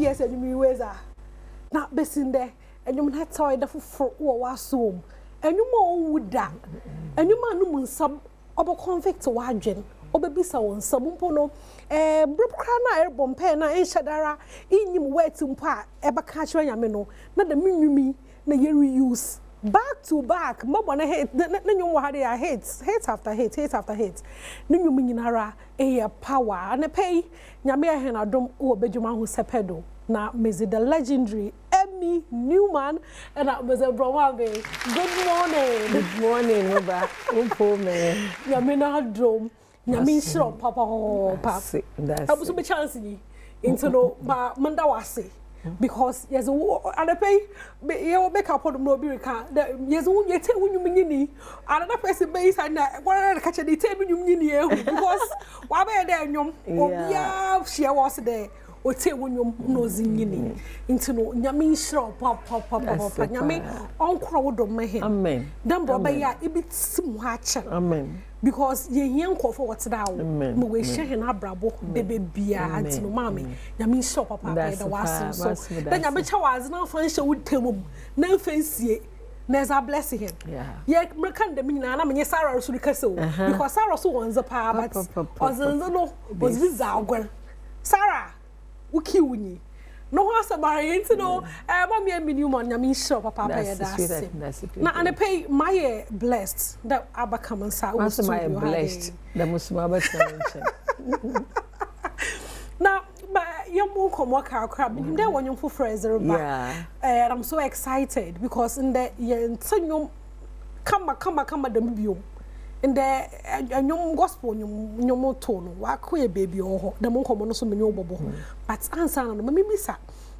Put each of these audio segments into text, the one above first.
years and you weza. Not bessin there, and you had toy the for was home. And you more would that. And you man no some obo convict to wagen. Obebisa won samumpono brokra na bompe na enshadara inyim wetum pa eba catch nyame no na the minumi na ye reuse back to back mabo na hate na nyum wa hade hate after hate nyum nyinara power na pay nyame ahen Adom o Badwam Ahosepe do na mezi the legendary Newman and Badwam. Good morning, Oba. Me. Nyame Adom. Nyame sure papa. That's. I was a chance into no manda wase because yes and I pay you make up on no be can yes you take when you mean another person base and one catch the table you mean because why be there nyom obia share was there o te wonyom no zinyini into no nyame sure papa nyame onkro wodom mahe amen dan bro be ya ibitim ha cha amen because ye hien nkofo wotda wo mo we hye na brabo bebe bia anti no mame nyame sure papa be da wasim so dan nyame cha waze na fa hye wotemum na mfansie na za bless him ye mrekan de nyina na menye Sarah so rikase because Sarah so wonza pa but ozenzo no was this agwan Sarah uki wuni no has about into no mommy and Newman nyame sure papa be that's na and pay my blessed that abakam and sa was my blessed the musuma ba now you mo komo crab there one for fraser and I'm so excited because in the yenyo come dem bio in the nyom gospel nyom tone wa koye baby oh the mon komo no so menyo bobo but answer no me bisa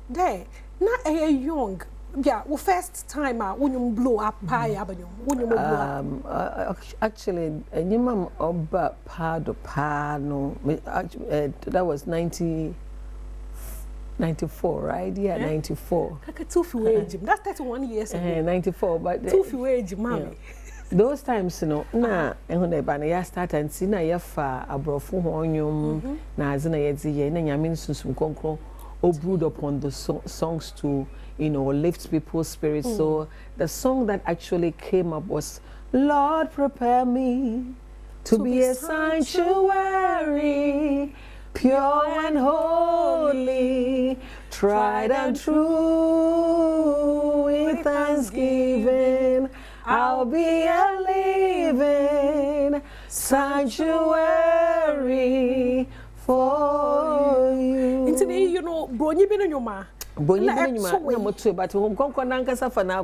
there na young yeah well first time when you blow up pie abanyom when you blow up actually nyima oba pa no that was 94 right 94 kaka too few age that's 31 years ago 94 but too few age mommy those times no na ehuna ba na ya start and see na ya fa abrofo ho onyom na azina ye die na nyame nsusum konkron o brood upon the songs to lift people's spirits. So the song that actually came up was Lord prepare me to be a sanctuary, pure and holy, tried and true, with thanksgiving I'll be a living sanctuary for you. Today, Brony been in your ma. Brony been in your ma, but home Conquananca for now,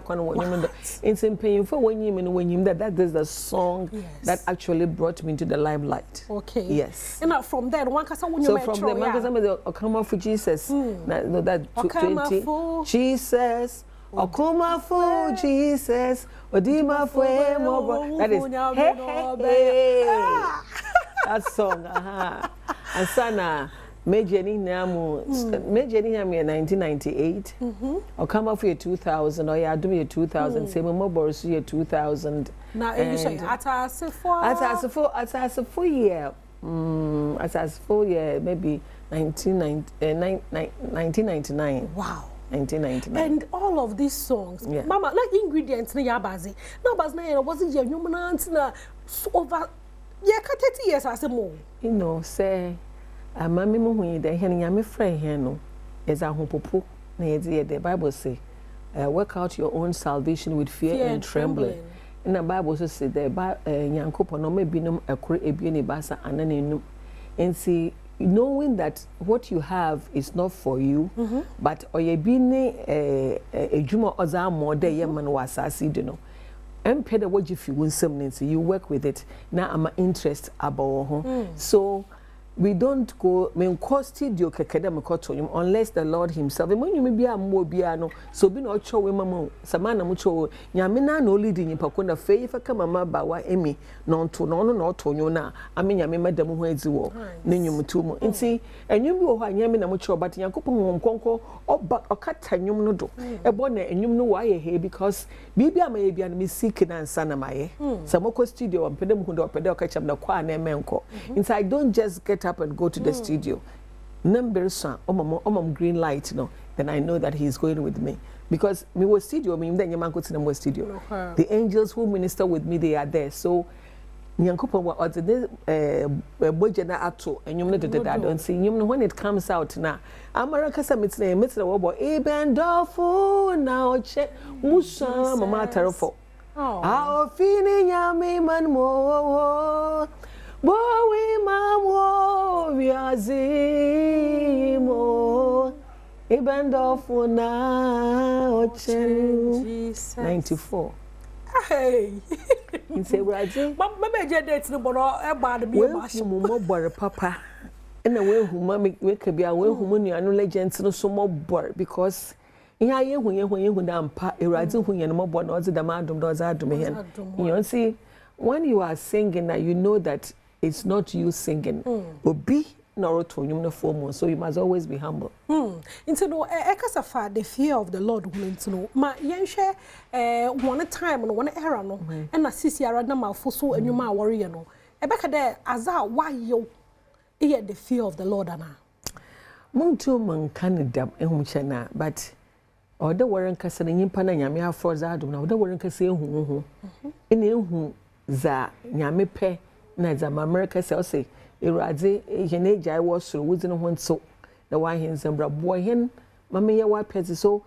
in some pain for when you that is the song that actually brought me to the limelight. Okay. Yes. And from there, one case when you so from the Mankasa, come for Jesus. No, that 20 Jesus. Okuma for Jesus, Odima for that is hey. That song, and Sana Major Ninamu in 1998. Okama for 2000, or yeah, do me 2000, same Moboros year 2000. Now you say at us for year. At us for year, maybe 1999. Wow. 1999. And all of these songs, Mama, like ingredients na yabazi. No, but na wasn't your Newman na over 30 years as a more. Say, Mammy Muhi, the henny yammy friend here no, is a hopopo. The Bible say, work out your own salvation with fear and trembling. And the Bible says, the Yankopo no may be no a cre ebiani basa and then and see. Knowing that what you have is not for you, but oyebini ejuma oza more de yeman wasasi do and pay the what you feel you work with it. Now I'm interest about so we don't go studio unless the Lord himself when you may be a mobiano so be not show mama samana mucho nyamina no leading in pakona faith kama bawa emi non to na I mean yame madam ho eziwo nenyum tumu nti enyum bi wo ha nyame na mucho but yankopon nkonko okata nyum no do ebo na enyum no wa ye because bibia ma ye bia na me seek na nsa na maye samoko studio ampede mu hu do opede okacham na kwa na emenko nti I don't just get up and go to the studio. number so green light no, then I know that he's going with me. Because me was studio, me then Yaman go to them was studio. The angels who minister with me, they are there. So Nyankopo wa the bojana ato and you know that I don't see you know when it comes out now. America summits name Mr. Wobo Eben Dofu now check Musa Mama Tarofo. Oh, feeling yummy man mo boy mamo viazimo Eben Dofu now check 94. Hey, in say Raji, Mamma Jadet no bono e bad me mo bore papa. And the way who mammy wake be away who money and legends no so more bore because in a year when you down pa a Raji when you're more born or the Adom does Adom. You see, when you are singing that you know that it's not you singing, but be nor to you form, so you must always be humble. Into no ekasafa the fear of the Lord woman to know. Ma yenshe one time and one era no and assisi arada ma foso and you ma warrior no. Ebeka there aza why you hear the fear of the Lord ana. Muntu man Canada ehumchana but or the warren kasa nyimpa na nyame afro za Adom na the warren kasa ehu ene ehu za nyame pe na za America say Erade yene jai was through within one so the one hands and boy hen mamma ya wapezi so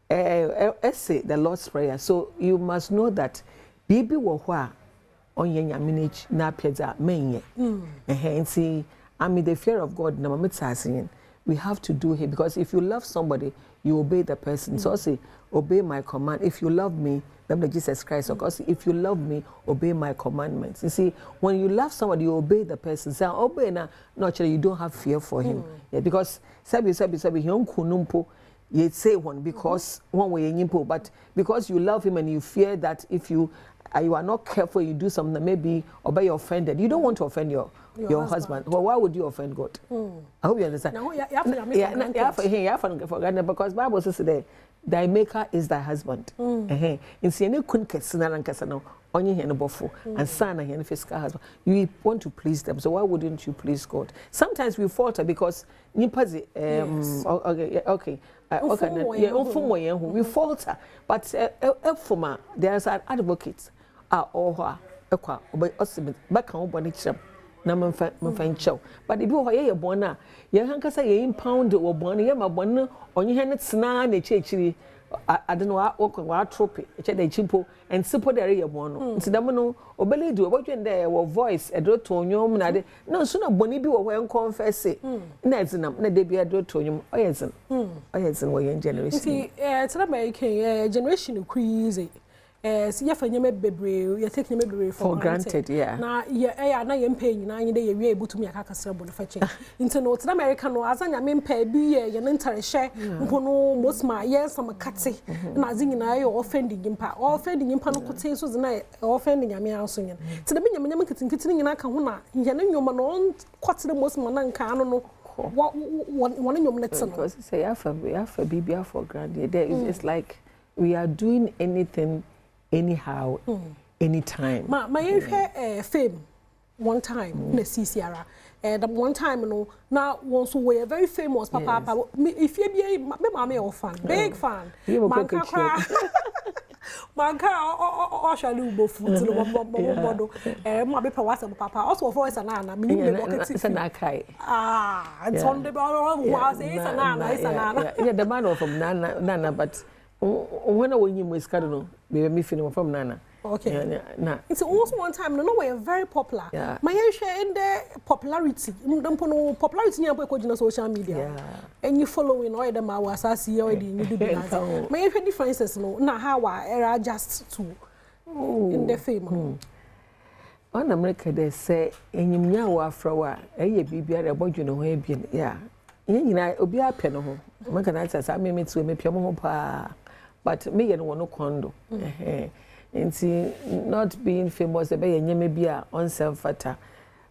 essay the Lord's Prayer. So you must know that baby wo hwa onye nyamenech na peza menye and see I mean the fear of God na mametsasin we have to do here because if you love somebody you obey the person. So say obey my command. If you love me, then Jesus Christ. Of course, if you love me, obey my commandments. You see, when you love somebody, you obey the person. Say, obey na, naturally you don't have fear for him. Yeah, because sabi you say one because one way nyimpo, but because you love him and you fear that if you are not careful, you do something that maybe obey you're offended. You don't want to offend your husband. Well, why would you offend God? I hope you understand. Because Bible says today, thy maker is thy husband. In any kun kesina kasano onye here no bofo and son here no physical husband. You want to please them. So why wouldn't you please God? Sometimes we falter because we falter. But there's an advocate. Or back on Bonicham. But if you are a bona, you can say impound or bonny, my bonnet, on your hand, snarl, a church. I don't know what trophy, a chimpo, and super area bono. Sidamano, or belly do what you and there, or voice, a drotonium, no sooner bonibi or when confess it. Nezanum, ne debut a drotonium, or yesen, or young generation. See, it's an American generation crazy. See, if I you take me for granted, yeah. Now, yeah, na paying na you're able to me a cacasable fetching. Into North America, no, as I mean, pay be a enter share, most my years from a catty, and I think I offending impact, offending impano potatoes and I offending a meow singing. To the minimum kitchen in Akahuna, Yanin own, quite the most man can know one in your minutes. Say, after BBR for granted, it's like we are doing anything. Anyhow, anytime. My fame one time in the CCR. And one time, you know, now once we are very famous, Papa. If you be my mommy or fan, big fan. Manka or shall you both to the model? My paper was a papa, also for us and Anna, meaning it's an akai. And on the ball was it's an Anna, yeah, the man from Nana, but. When I went in with Cardinal, we were film from Nana. Okay. It's also one time, no way, very popular. Yeah. My share in the popularity. Popularity in social media. And you following all the Mawas, I see already. My differences, no, now how I adjust to in the fame. On America, they say, and you know, after a baby, about you know, yeah. You know, Obi a penno. Man can answer, I mean, it's with me, Piamo. But me and one no condo. And see, not being famous, a bay and maybe a on self fatter.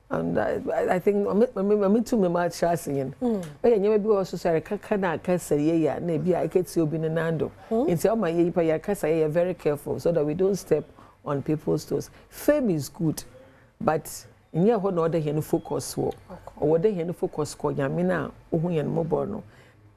And I think me too, me much chasing. But you maybe also say, Kakana, Cassa, yeah, maybe I get you being an ando. And say, oh, my Yapa Cassa, very careful so that we don't step on people's toes. Fame is good, but and yeah, what other hen focus wo, or what they hen focus call Yamina, who yan moborno.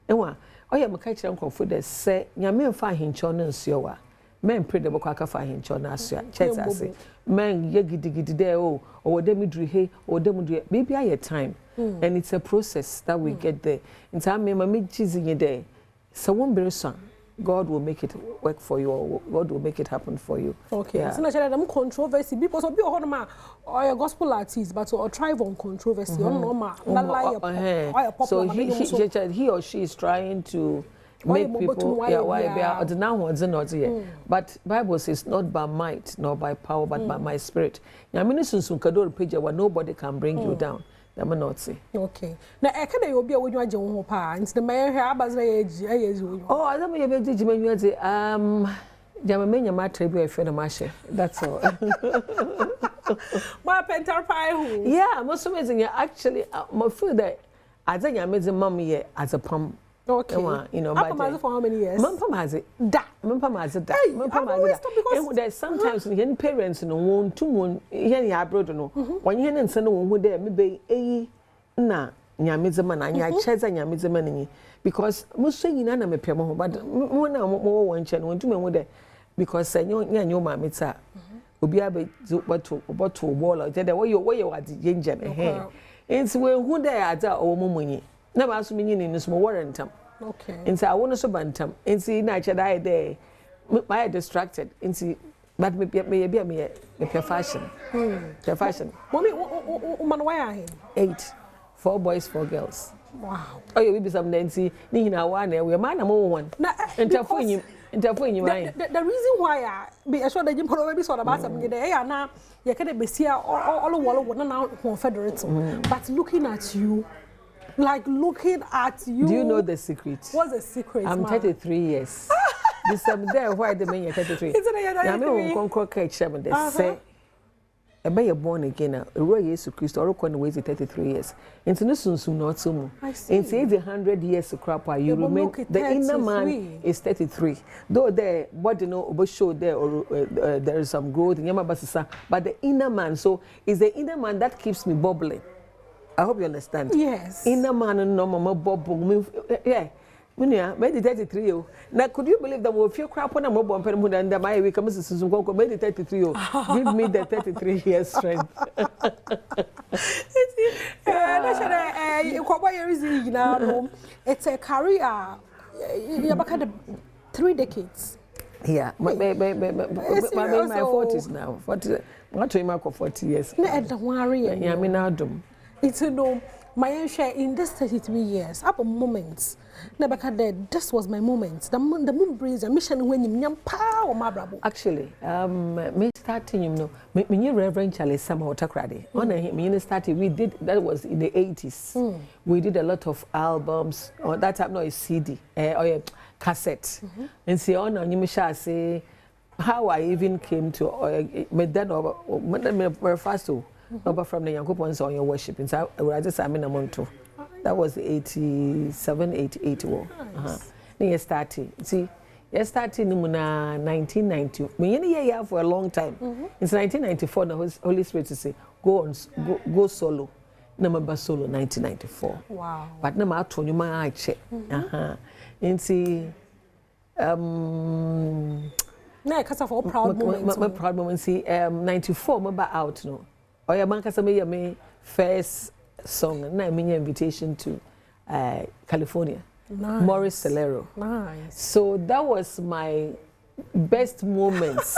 Ewa, oh, yeah, Makachi uncle for the say, Yamin fa hinchon and siowa. Men pray the Bokaka fa hinchon as ya, chets men yegidi there, oh, or demidri he, or demudri, maybe I had time. And it's a process that we get there. In time, me cheese in your day. So one very soon, God will make it work for you, or God will make it happen for you. Okay. Yeah. So now, I'm controversy because of your honor, or a gospel artist, but or thrive on controversy. So he or she is trying to make people, but Bible says not by might nor by power, but by my spirit. Now, where nobody can bring you down. I'm not say. Okay. Now, I can't be a winner. It's the mayor here. Oh, I don't know. Jamamenya matrebu efe na mashe. That's all. My pentar pie. Yeah, most amazing. Actually, my food that I think I made the mommy as a pump. Okay. You know, but for how many years? Mum has it. Da. Mum has it. Da. Mum has it. There's sometimes when parents no want to one here ya abroad no. When you and son who there maybe na nyameze man anya cheza nyameze man ni because most say na me pema ho but mo na mo won che no ntumi ho there because nyo ma meta obi abe bottle wall there where you what ginger eh enti we hu there ada o mo munyi na ba so menyi ni so mo warrantam. Okay. Enti I want to so bantam enti na che dai there my distracted enti but me fashion. Fashion. Mommy, man, why are 8. 4 boys, 4 girls. Wow. Oh, you will be some Nancy. Ni na one. We man among one. The reason why I be sure that you probably saw about something there. Now you can't be see all the wall one now confederate. But looking at you. Like looking at you. Do you know the secret? What's the secret? I'm 33 years. This there why the man 33. I mean, conquer catch them. They say, "A boy born again. A royal Jesus Christ. Or can wait 33 years. Into no soon not so much. Into 100 years to crap. You remain. The inner man is 33. Though there, body no show there or there is some growth in Yamabasisa. But the inner man. So it's the inner man that keeps me bubbling. I hope you understand. Yes. Inner man and no mama bubble. Yeah. Munia, made 33. Now, could you believe that if you crap on a mobile and then the my way comes to Susan Coco, made 33. Give me the 33 years strength. It's a career. You have 3 decades. Yeah, my 40s now. 40. What to him 40 years. Don't worry. Yeah, I mean, Adom. It's no. My share in this 33 years, up a moment. Never had this was my moment. The moon breeze, a mission when you power, my bravo. Actually, me starting, you know, me Reverend Charlie Sama Otakrade. On him, started, we did, that was in the 80s. We did a lot of albums, or that time, no, a CD, or a cassette. And see, on you shall say how I even came to, my dad, or first. Over from the Yankopons on your worship. And so I just am in a month. That was 87, 88. Then you started. See, you started in 1990. Me in a year for a long time. It's 1994. The Holy Spirit to say, go solo. Number solo 1994. Wow. But no matter when you might check. And see, no, because of all proud moments. My proud moments. See, 94. I'm about out no. Oh, yeah, man, because my first song, and I mean invitation to California. Nice. Morris Celero. Nice. So that was my best moments.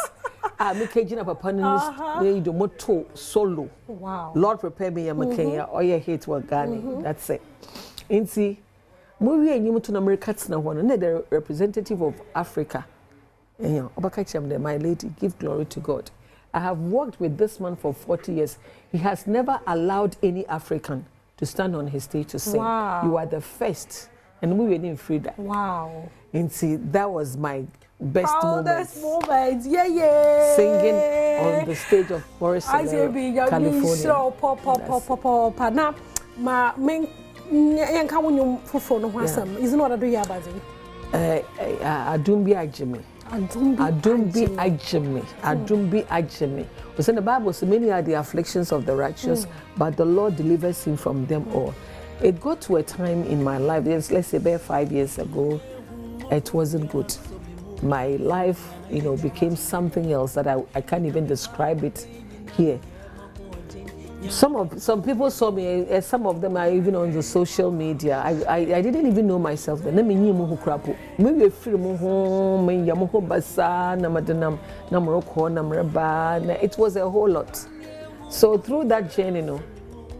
I'm making up a panelist, the motto solo. Wow. Lord prepare me, I'm making or your hate what Ghani. That's it. And see, movie and you to America, the representative of Africa. And you know, my lady, give glory to God. I have worked with this man for 40 years. He has never allowed any African to stand on his stage to sing. Wow. You are the first. And we were in freedom. Wow. And see, that was my best moments. Yeah. Singing on the stage of Morris Celero, California. So, pop. Now, my main, Yanka, when you for no handsome, isn't what I do here, Bazin? Adom Ahosepe. Adom bi ajeme. Adom bi ajeme. We say in the Bible, so many are the afflictions of the righteous, but the Lord delivers him from them all. It got to a time in my life, let's say about 5 years ago, it wasn't good. My life, became something else that I can't even describe it here. Some people saw me, some of them are even on the social media. I didn't even know myself then. It was a whole lot. So through that journey,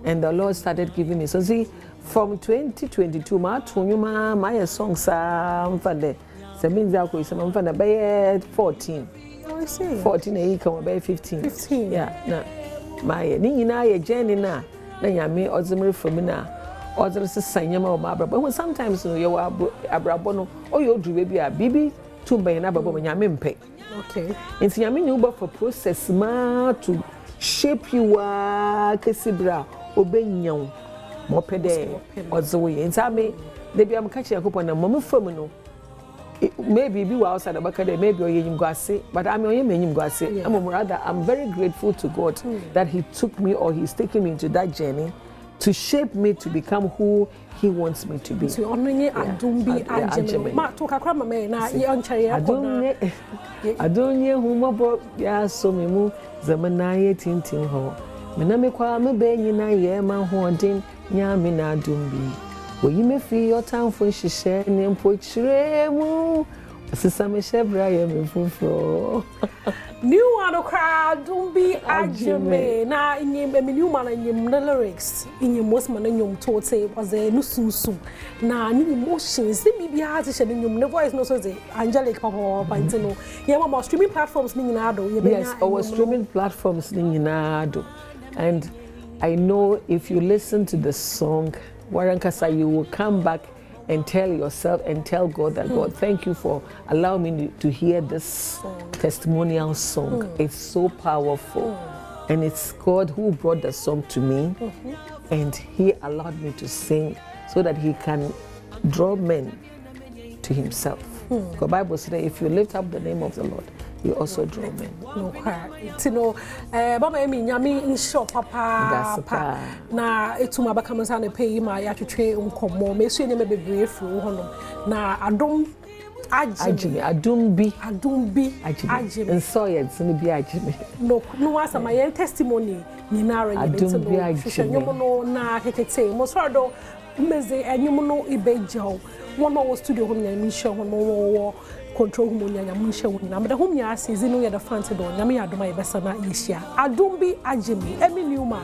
and the Lord started giving me. So see, from 2022, my songs are for 14. Oh, I see. 14 a year, 15. 15. Yeah. My nina journey na nyame ozimre from na other sanyama o ma brabo when sometimes you abrabo no o you do baby a bibi tumba na brabo nyame mpe. Okay. Nti nyame ni uba for process ma to shape you kesibra obenyan mo pede ozo ye nti ame de bia am ka che yakopon na mo fam no maybe be outside the back maybe but I'm I'm very grateful to God that he took me or he's taking me into that journey to shape me to become who he wants me to be. So honoring Adom bi ajeme. Ma to kakra ma me na ye onchare Adonye humabo ya so me mu zamana ye tintin ho. Me na me kwa me be nyina ye ma hoden nya me na Adom bi. Oyi me fi your town for shishe ne mpochiremu asisa me shebra ye me fufro Newman okra Adom bi ajeme na nyim me Newman nyim lyrics nyim most man nyim tote was a nususu na ni emotions se bibia te she nyim ne voice no so ze angelic papa pantino ye ma streaming platforms ni nyina do ye be yes our streaming platforms ni nyina do. And I know if you listen to the song Warankasa, you will come back and tell yourself and tell God that God, thank you for allowing me to hear this testimonial song. It's so powerful. And it's God who brought the song to me and he allowed me to sing so that he can draw men to himself. The Bible says if you lift up the name of the Lord, you also draw men. No cry. Mama emi nyame insho papa na etuma baka mansa na pay ma ya twetwe nkomo me so nyame bebree furu honom na Adom ajime Adom bi ajime nso ye nsene bi ajime no asama ye testimony nyinara ye nso nyom no na kekete mo so do meze enyum no ibejaw one more studio home nyame insho hono control humunya munshe wuna but hum ya season no ya the front door nyame Adom ay besa na yeshia Adom bi ajimi emi Newman